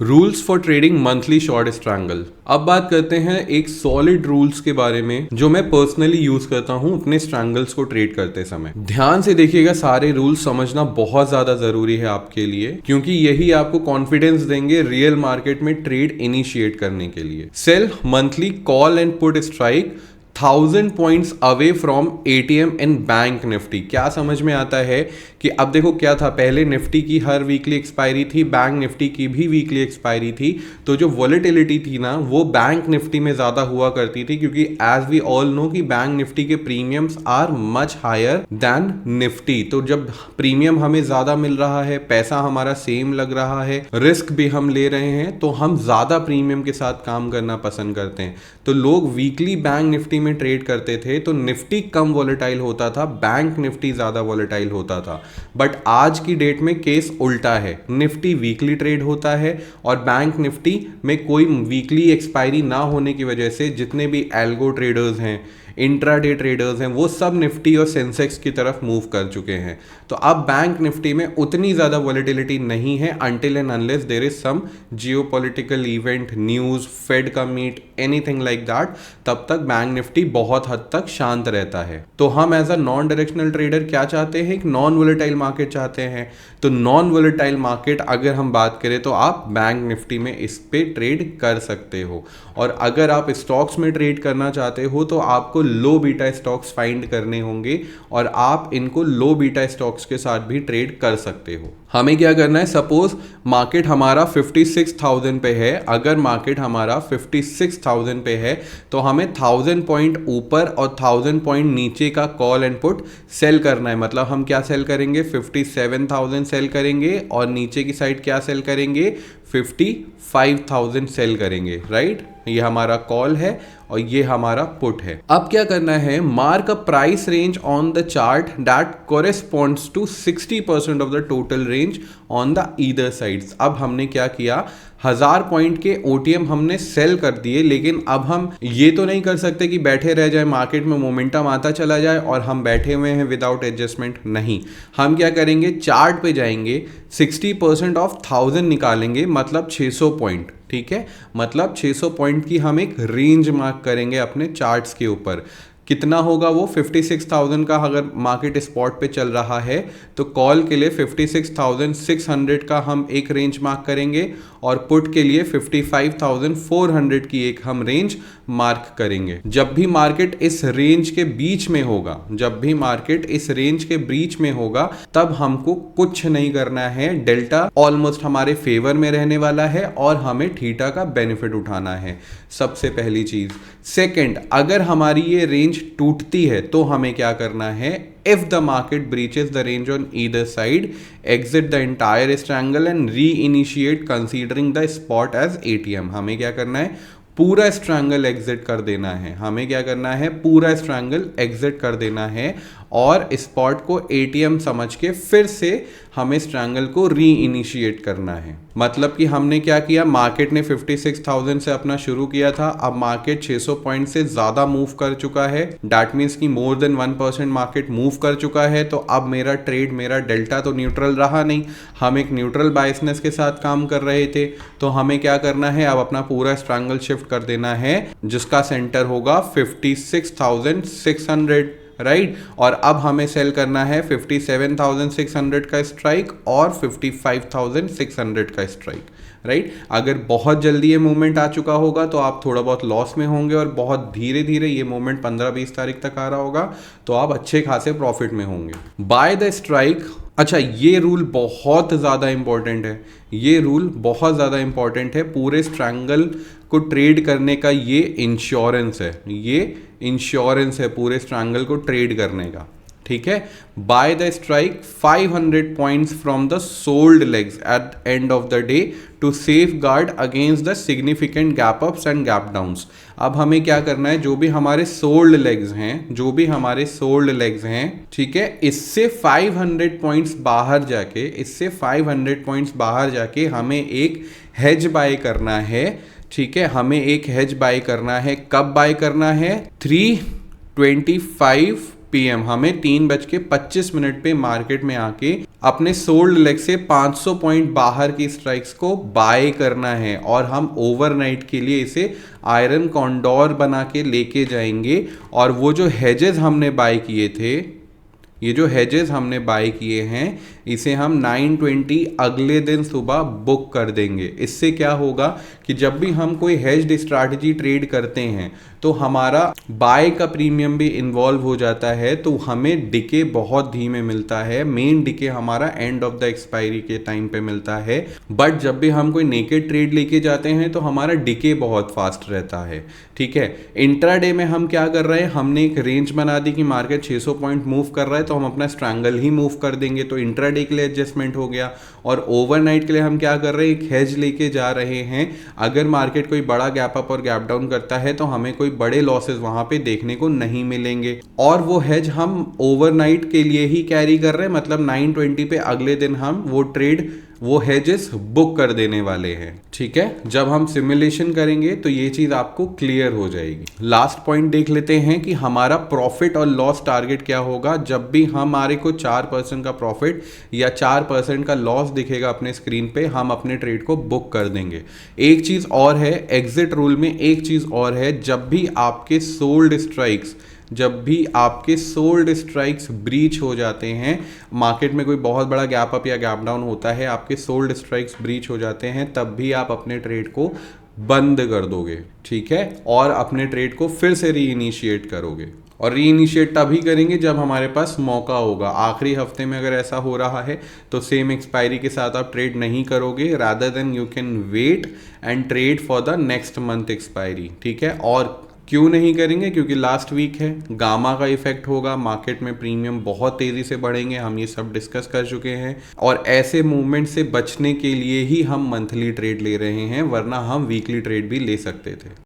Rules for trading monthly short strangle. अब बात करते हैं एक सॉलिड रूल्स के बारे में जो मैं पर्सनली यूज करता हूं अपने स्ट्रैंगल्स को ट्रेड करते समय। ध्यान से देखिएगा, सारे रूल्स समझना बहुत ज्यादा जरूरी है आपके लिए, क्योंकि यही आपको कॉन्फिडेंस देंगे रियल मार्केट में ट्रेड इनिशिएट करने के लिए। Sell monthly call and put strike 1000 points away from ATM in bank Nifty. क्या समझ में आता है कि अब देखो क्या था, पहले निफ्टी की हर वीकली एक्सपायरी थी, बैंक निफ्टी की भी वीकली एक्सपायरी थी, तो जो वॉलेटिलिटी थी ना वो बैंक निफ्टी में ज़्यादा हुआ करती थी, क्योंकि एज वी ऑल नो कि बैंक निफ्टी के premiums are much higher than Nifty. तो जब प्रीमियम हमें ज़्यादा मिल रहा है, पैसा हमारा सेम लग रहा है, रिस्क भी हम ले रहे हैं, तो हम ज़्यादा प्रीमियम के साथ काम करना पसंद करते हैं। तो लोग वीकली बैंक निफ्टी में ट्रेड करते थे तो निफ्टी कम वॉलेटाइल होता था, बैंक निफ्टी ज़्यादा वॉलेटाइल होता था। बट आज की डेट में केस उल्टा है, निफ्टी वीकली ट्रेड होता है और बैंक निफ्टी में कोई वीकली एक्सपायरी ना होने की वजह से जितने भी एल्गो ट्रेडर्स हैं, इंट्राडे ट्रेडर्स हैं, वो सब निफ्टी और सेंसेक्स की तरफ मूव कर चुके हैं। तो अब बैंक निफ्टी में उतनी ज़्यादा वॉलेटिलिटी नहीं है until and unless there is some geopolitical event, news, fed का मीट, एनीथिंग लाइक दैट, तब तक बैंक निफ्टी बहुत हद तक शांत रहता है। तो हम as a non directional trader क्या चाहते हैं, एक नॉन वोलेटाइल मार्केट चाहते हैं। तो नॉन वोलेटाइल मार्केट अगर हम बात करें तो आप बैंक निफ्टी में इस पे ट्रेड कर सकते हो। और अगर आप स्टॉक्स में ट्रेड करना चाहते हो तो आपको लो बीटा स्टॉक्स फाइंड करने होंगे और आप इनको लो बीटा स्टॉक्स के साथ भी ट्रेड कर सकते हो। हमें क्या करना है, सपोज मार्केट हमारा 56,000 पे है, अगर मार्केट हमारा 56,000 पे है तो हमें 1000 पॉइंट ऊपर और 1000 पॉइंट नीचे का कॉल एंड पुट सेल करना है। मतलब हम क्या सेल करेंगे, 57,000 सेल करेंगे और नीचे की साइड क्या सेल करेंगे, 55,000 सेल करेंगे, राइट। ये हमारा कॉल है और ये हमारा पुट है। अब क्या करना है, mark a price range on the chart that corresponds to 60% of the total range on the either sides. अब हमने क्या किया, 1000 पॉइंट के ओटीएम हमने सेल कर दिए, लेकिन अब हम ये तो नहीं कर सकते कि बैठे रह जाए, मार्केट में मोमेंटम आता चला जाए और हम बैठे हुए हैं विदाउट एडजस्टमेंट। नहीं, हम क्या करेंगे, चार्ट पे जाएंगे, 60% ऑफ 1000 निकालेंगे, मतलब 600 पॉइंट, ठीक है। मतलब 600 पॉइंट की हम एक रेंज मार्क करेंगे अपने चार्ट्स के ऊपर। कितना होगा वो, 56,000 का अगर मार्केट स्पॉट पे चल रहा है तो कॉल के लिए 56,600 का हम एक रेंज मार्क करेंगे और पुट के लिए 55,400 की एक हम रेंज मार्क करेंगे। जब भी मार्केट इस रेंज के बीच में होगा, जब भी मार्केट इस रेंज के बीच में होगा, तब हमको कुछ नहीं करना है, डेल्टा ऑलमोस्ट हमारे फेवर में रहने वाला है और हमें थीटा का बेनिफिट उठाना है, सबसे पहली चीज। सेकंड, अगर हमारी ये रेंज टूटती है तो हमें क्या करना है, if the market breaches the range on either side, exit the entire triangle and reinitiate considering the spot as ATM। हमें क्या करना है, पूरा स्ट्रैंगल एग्जिट कर देना है। हमें क्या करना है, पूरा स्ट्रैंगल एग्जिट कर देना है और स्पॉट को एटीएम समझ के फिर से हमें स्ट्रैंगल को री इनिशिएट करना है। मतलब कि हमने क्या किया, मार्केट ने 56,000 से अपना शुरू किया था, अब मार्केट 600 पॉइंट से ज़्यादा मूव कर चुका है, डैट मीन्स कि मोर देन 1% मार्केट मूव कर चुका है। तो अब मेरा ट्रेड, मेरा डेल्टा तो न्यूट्रल रहा नहीं, हम एक न्यूट्रल बायसनेस के साथ काम कर रहे थे। तो हमें क्या करना है, अब अपना पूरा स्ट्रैंगल शिफ्ट कर देना है जिसका सेंटर होगा 56,600, राइट। और अब हमें सेल करना है 57,600 का स्ट्राइक और 55,600 का स्ट्राइक, राइट। अगर बहुत जल्दी ये मूवमेंट आ चुका होगा तो आप थोड़ा बहुत लॉस में होंगे और बहुत धीरे धीरे ये मूवमेंट 15-20 तारीख तक आ रहा होगा तो आप अच्छे खासे प्रॉफिट में होंगे। बाय द स्ट्राइक, अच्छा ये रूल बहुत ज़्यादा इंपॉर्टेंट है, ये रूल बहुत ज़्यादा इंपॉर्टेंट है। पूरे स्ट्रैंगल को ट्रेड करने का ये इंश्योरेंस है, ये इंश्योरेंस है पूरे स्ट्रैंगल को ट्रेड करने का, ठीक है। Buy the strike 500 points from the sold legs at end of the day to safeguard against the significant gap ups and gap downs. अब हमें क्या करना है, जो भी हमारे सोल्ड लेग्स हैं, जो भी हमारे सोल्ड लेग्स हैं, ठीक है, इससे 500 पॉइंट्स बाहर जाके, इससे 500 पॉइंट्स बाहर जाके हमें एक हेज बाय करना है, ठीक है। हमें एक हेज बाय करना है, कब बाय करना है, 3:25 PM। हमें 3:25 पे मार्केट में आके अपने सोल्ड लेग से 500 पॉइंट बाहर की स्ट्राइक्स को बाय करना है और हम ओवरनाइट के लिए इसे आयरन कॉन्डोर बना के लेके जाएंगे। और वो जो हेजेस हमने बाय किए थे, ये जो हेजेस हमने बाय किए हैं, इसे हम 920 अगले दिन सुबह बुक कर देंगे। इससे क्या होगा कि जब भी हम कोई हेज्ड स्ट्रैटेजी ट्रेड करते हैं तो हमारा बाय का प्रीमियम भी इन्वॉल्व हो जाता है, तो हमें डिके बहुत धीमे मिलता है। मेन डिके हमारा एंड ऑफ द एक्सपायरी के टाइम पे मिलता है, बट जब भी हम कोई नेकेड ट्रेड लेके जाते हैं तो हमारा डिके बहुत फास्ट रहता है। ठीक है, इंट्राडे में हम क्या कर रहे हैं, हमने एक रेंज बना दी कि मार्केट 600 पॉइंट मूव कर रहा है तो हम अपना स्ट्रैंगल ही मूव कर देंगे, तो इंट्राडे के लिए एडजस्टमेंट हो गया। और ओवरनाइट के लिए हम क्या कर रहे हैं, एक हेज लेके जा रहे हैं। अगर मार्केट कोई बड़ा गैप अप और गैप डाउन करता है तो हमें कोई बड़े लॉसेस वहां पे देखने को नहीं मिलेंगे, और वो हेज हम ओवरनाइट के लिए ही कैरी कर रहे हैं। मतलब 920 पे अगले दिन हम वो ट्रेड, वो हेजेस बुक कर देने वाले हैं। ठीक है, जब हम सिमुलेशन करेंगे तो ये चीज आपको क्लियर हो जाएगी। लास्ट पॉइंट देख लेते हैं कि हमारा प्रॉफिट और लॉस टारगेट क्या होगा जब भी हमारे को 4% का प्रॉफिट या 4% का लॉस दिखेगा अपने स्क्रीन पे, हम अपने ट्रेड को बुक कर देंगे। एक चीज और है, एग्जिट रूल में एक चीज और है, जब भी आपके सोल्ड स्ट्राइक्स ब्रीच हो जाते हैं, मार्केट में कोई बहुत बड़ा गैप अप या गैप डाउन होता है, आपके सोल्ड स्ट्राइक्स ब्रीच हो जाते हैं, तब भी आप अपने ट्रेड को बंद कर दोगे। ठीक है, और अपने ट्रेड को फिर से रीइनिशिएट करोगे। और रीइनिशिएट तभी करेंगे जब हमारे पास मौका होगा। आखिरी हफ्ते में अगर ऐसा हो रहा है तो सेम एक्सपायरी के साथ आप ट्रेड नहीं करोगे, rather than you can wait and trade for the next month expiry. ठीक है, और क्यों नहीं करेंगे, क्योंकि लास्ट वीक है, गामा का इफेक्ट होगा, मार्केट में प्रीमियम बहुत तेजी से बढ़ेंगे, हम ये सब डिस्कस कर चुके हैं। और ऐसे मूवमेंट से बचने के लिए ही हम मंथली ट्रेड ले रहे हैं, वरना हम वीकली ट्रेड भी ले सकते थे।